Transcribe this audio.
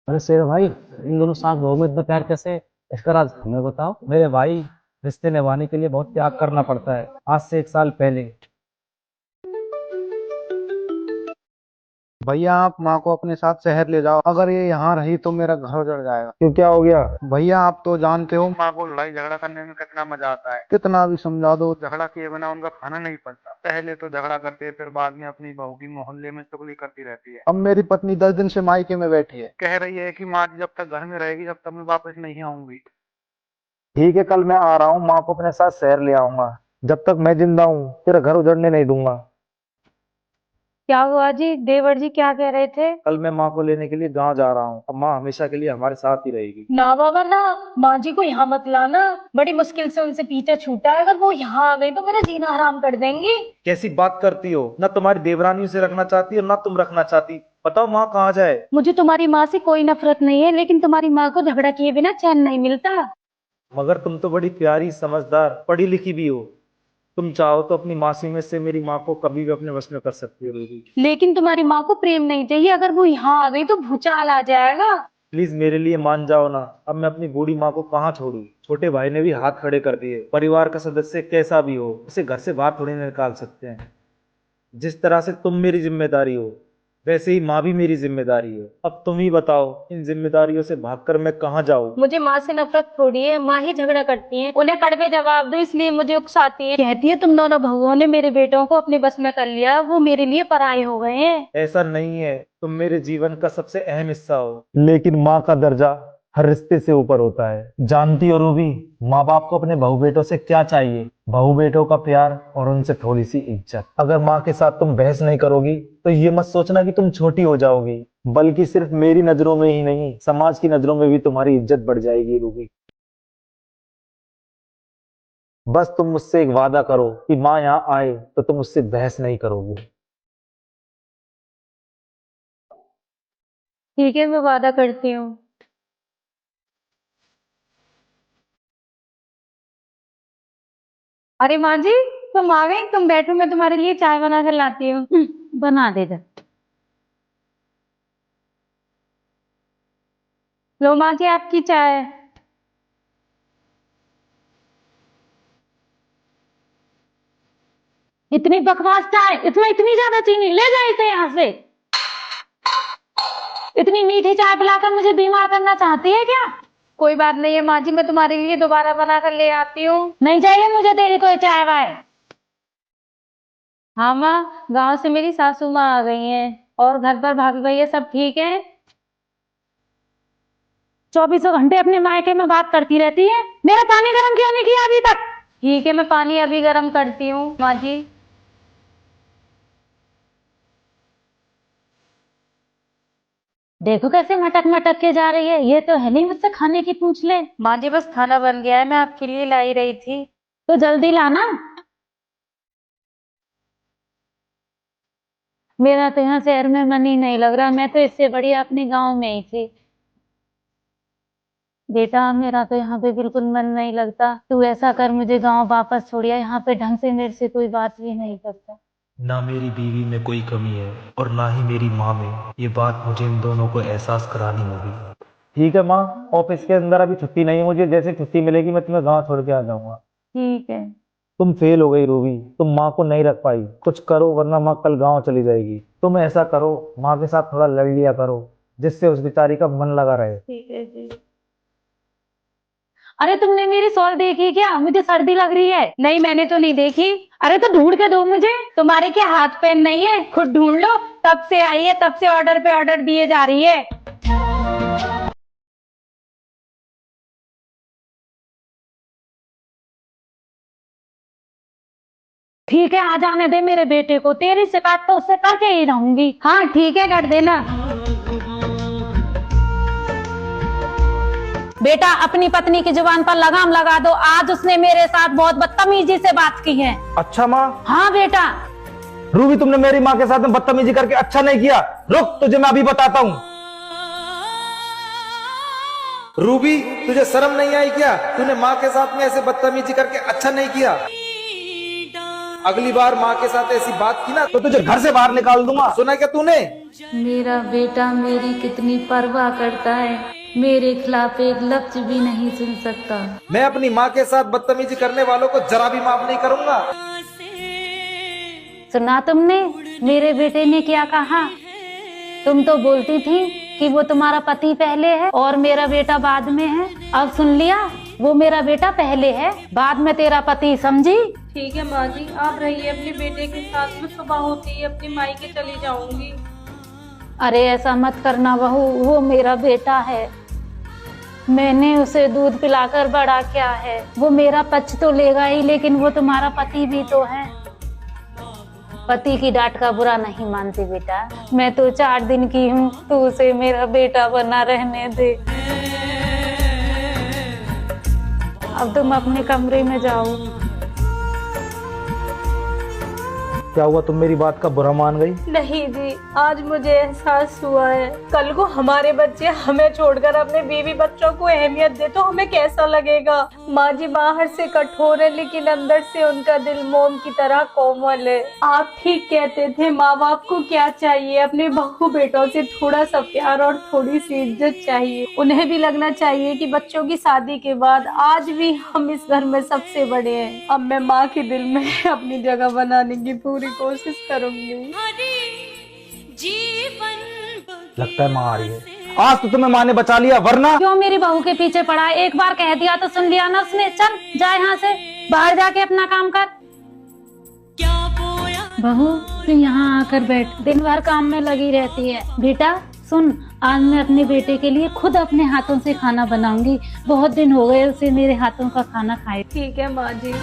अरे शेर भाई, इन दोनों सास बहू में इतना प्यार कैसे? इसका राज हमें बताओ। मेरे भाई, रिश्ते निभाने के लिए बहुत त्याग करना पड़ता है। आज से 1 साल पहले भैया आप माँ को अपने साथ शहर ले जाओ। अगर ये यहाँ रही तो मेरा घर उजड़ जाएगा। क्यों, क्या हो गया? भैया आप तो जानते हो माँ को लड़ाई झगड़ा करने में कितना मजा आता है। कितना भी समझा दो, झगड़ा किए बिना उनका खाना नहीं पड़ता। पहले तो झगड़ा करते हैं, फिर बाद में अपनी बहू की मोहल्ले में चुगली करती रहती है। अब मेरी पत्नी 10 दिन से मायके में बैठी है, कह रही है कि माँ जब तक घर में रहेगी जब तक मैं वापस नहीं आऊंगी। ठीक है, कल मैं आ रहा हूँ, माँ को अपने साथ शहर ले आऊंगा। जब तक मैं जिंदा हूँ तेरा घर उजड़ने नहीं दूंगा। क्या हुआ जी? देवर जी क्या कह रहे थे? कल मैं माँ को लेने के लिए गांव जा रहा हूँ। अब माँ हमेशा के लिए हमारे साथ ही रहेगी। ना बाबा ना, माँ जी को यहाँ मत लाना। बड़ी मुश्किल से उनसे पीछा छूटा है, अगर वो यहाँ आ गई तो मेरा जीना हराम कर देंगी। कैसी बात करती हो? ना तुम्हारी देवरानी उसे रखना चाहती है, ना तुम रखना चाहती। बताओ माँ कहाँ जाए? मुझे तुम्हारी माँ से कोई नफरत नहीं है, लेकिन तुम्हारी माँ को झगड़ा किए बिना चैन नहीं मिलता। मगर तुम तो बड़ी प्यारी, समझदार, पढ़ी लिखी भी हो। तुम चाहो तो अपनी मासी में से मेरी माँ को कभी भी अपने वश में कर सकती हो रूबी। लेकिन तुम्हारी माँ को प्रेम नहीं चाहिए, अगर वो यहाँ आ गई तो भूचाल आ जाएगा। प्लीज मेरे लिए मान जाओ ना। अब मैं अपनी बूढ़ी माँ को कहाँ छोड़ू? छोटे भाई ने भी हाथ खड़े कर दिए। परिवार का सदस्य कैसा भी हो, उसे घर से बाहर थोड़ी ना निकाल सकते हैं। जिस तरह से तुम मेरी जिम्मेदारी हो, वैसे ही माँ भी मेरी जिम्मेदारी है। अब तुम ही बताओ, इन जिम्मेदारियों से भागकर मैं कहाँ जाऊँ? मुझे माँ से नफरत थोड़ी है, माँ ही झगड़ा करती है। उन्हें कड़वे जवाब दो, इसलिए मुझे उकसाती है। कहती है तुम दोनों बहुओं ने मेरे बेटों को अपने बस में कर लिया, वो मेरे लिए पराये हो गए हैं। ऐसा नहीं है, तुम मेरे जीवन का सबसे अहम हिस्सा हो। लेकिन माँ का दर्जा हर रिश्ते से ऊपर होता है। जानती हो रूबी, माँ बाप को अपने बहू बेटों से क्या चाहिए? बहू बेटों का प्यार और उनसे थोड़ी सी इज्जत। अगर माँ के साथ तुम बहस नहीं करोगी तो ये मत सोचना कि तुम छोटी हो जाओगी, बल्कि सिर्फ मेरी नजरों में ही नहीं, समाज की नजरों में भी तुम्हारी इज्जत बढ़ जाएगी रूबी। बस तुम मुझसे एक वादा करो कि माँ यहाँ आए तो तुम उससे बहस नहीं करोगी। ठीक है, मैं वादा करती हूँ। अरे माँ जी, तुम आ गई। तुम बैठो, मैं तुम्हारे लिए चाय बना कर लाती हूँ। बना दे जा। लो माँ जी, आपकी चाय। इतनी बकवास चाय, इसमें इतनी ज्यादा चीनी? ले जाए इसे यहाँ से। इतनी मीठी चाय पिलाकर मुझे बीमार करना चाहती है क्या? कोई बात नहीं है माँ जी, मैं तुम्हारे लिए दोबारा बना कर ले आती हूँ। नहीं चाहिए मुझे तेरी कोई चाय वाय। हाँ माँ, गांव से मेरी सासू माँ आ गई हैं और घर पर भाभी भैया सब ठीक है। 24 घंटे अपने मायके में बात करती रहती है। मेरा पानी गर्म क्यों नहीं किया अभी तक? ठीक है, मैं पानी अभी गर्म करती हूँ माँ जी। देखो कैसे मटक मटक के जा रही है, ये तो है नहीं मुझसे खाने की पूछ ले। माँ जी बस खाना बन गया है, मैं आपके लिए लाई रही थी। तो जल्दी लाना। मेरा तो यहाँ शहर में मन ही नहीं लग रहा, मैं तो इससे बढ़िया अपने गांव में ही थी। बेटा मेरा तो यहाँ पे बिल्कुल मन नहीं लगता। तू ऐसा कर, मुझे गांव वापस छोड़िया। यहाँ पे ढंग से मेरे से कोई बात भी नहीं करता। ना मेरी बीवी में कोई कमी है और ना ही मेरी माँ में। ये बात मुझे इन दोनों को एहसास करानी होगी। ठीक है माँ, ऑफिस के अंदर अभी छुट्टी नहीं है मुझे। जैसे छुट्टी मिलेगी मैं तुम्हें गाँव छोड़ के आ जाऊंगा। ठीक है। तुम फेल हो गई रूबी, तुम माँ को नहीं रख पाई। कुछ करो वरना माँ कल गाँव चली जाएगी। तुम ऐसा करो, माँ के साथ थोड़ा लड़ लिया करो, जिससे उस बेचारी का मन लगा रहे। ठीक है जी। अरे तुमने मेरी शॉल देखी क्या? मुझे सर्दी लग रही है। नहीं मैंने तो नहीं देखी। अरे तो ढूंढ के दो मुझे। तुम्हारे क्या हाथ पैर नहीं है? खुद ढूंढ लो। तब से आई है, तब से ऑर्डर पे ऑर्डर दिए जा रही है। ठीक है, आ जाने दे मेरे बेटे को। तेरी शिकायत तो उससे करके ही रहूंगी। हाँ ठीक है, कर देना। बेटा अपनी पत्नी की जुबान पर लगाम लगा दो। आज उसने मेरे साथ बहुत बदतमीजी से बात की है। अच्छा माँ। हाँ बेटा। रूबी, तुमने मेरी माँ के साथ में बदतमीजी करके अच्छा नहीं किया। रुक, तुझे मैं अभी बताता हूँ। रूबी, तुझे शर्म नहीं आई क्या? तूने माँ के साथ में ऐसे बदतमीजी करके अच्छा नहीं किया। अगली बार माँ के साथ ऐसी बात की ना तो तुझे घर से बाहर निकाल दूंगा। सुना क्या तूने? मेरा बेटा मेरी कितनी परवाह करता है, मेरे खिलाफ एक लफ्ज भी नहीं सुन सकता। मैं अपनी माँ के साथ बदतमीजी करने वालों को जरा भी माफ नहीं करूंगा। सुना तुमने मेरे बेटे ने क्या कहा? तुम तो बोलती थी कि वो तुम्हारा पति पहले है और मेरा बेटा बाद में है। अब सुन लिया, वो मेरा बेटा पहले है, बाद में तेरा पति, समझी? ठीक है माँ जी, आप रहिए अपने बेटे के साथ, में सुबह होती ही अपनी मायके चली जाऊंगी। अरे ऐसा मत करना बहू, वो मेरा बेटा है, मैंने उसे दूध पिलाकर बड़ा किया है। वो मेरा पक्ष तो लेगा ही, लेकिन वो तुम्हारा पति भी तो है। पति की डांट का बुरा नहीं मानती बेटा, मैं तो 4 दिन की हूँ, तू उसे मेरा बेटा बना रहने दे। अब तुम अपने कमरे में जाओ। क्या हुआ, तुम मेरी बात का बुरा मान गई? नहीं जी, आज मुझे एहसास हुआ है, कल को हमारे बच्चे हमें छोड़कर अपने बीवी बच्चों को अहमियत दे तो हमें कैसा लगेगा। माँ जी बाहर से कठोर है, लेकिन अंदर से उनका दिल मोम की तरह कोमल है। आप ठीक कहते थे, माँ बाप को क्या चाहिए, अपने बहू बेटों से थोड़ा सा प्यार और थोड़ी सी इज्जत चाहिए। उन्हें भी लगना चाहिए कि बच्चों की शादी के बाद आज भी हम इस घर में सबसे बड़े हैं। अब मैं माँ के दिल में अपनी जगह बनाने की पूरी कोशिश करूंगी। लगता है माँ आ रही है। आज तो तुम्हें माँ ने बचा लिया, वरना क्यों मेरी बहू के पीछे पड़ा है? एक बार कह दिया तो सुन लिया ना उसने। चल जा यहाँ से, बाहर जाके अपना काम कर। बहू तू यहाँ आकर बैठ, दिन भर काम में लगी रहती है। बेटा सुन, आज मैं अपने बेटे के लिए खुद अपने हाथों से खाना बनाऊंगी। बहुत दिन हो गए उसे मेरे हाथों का खाना खाए। ठीक है माँ जी।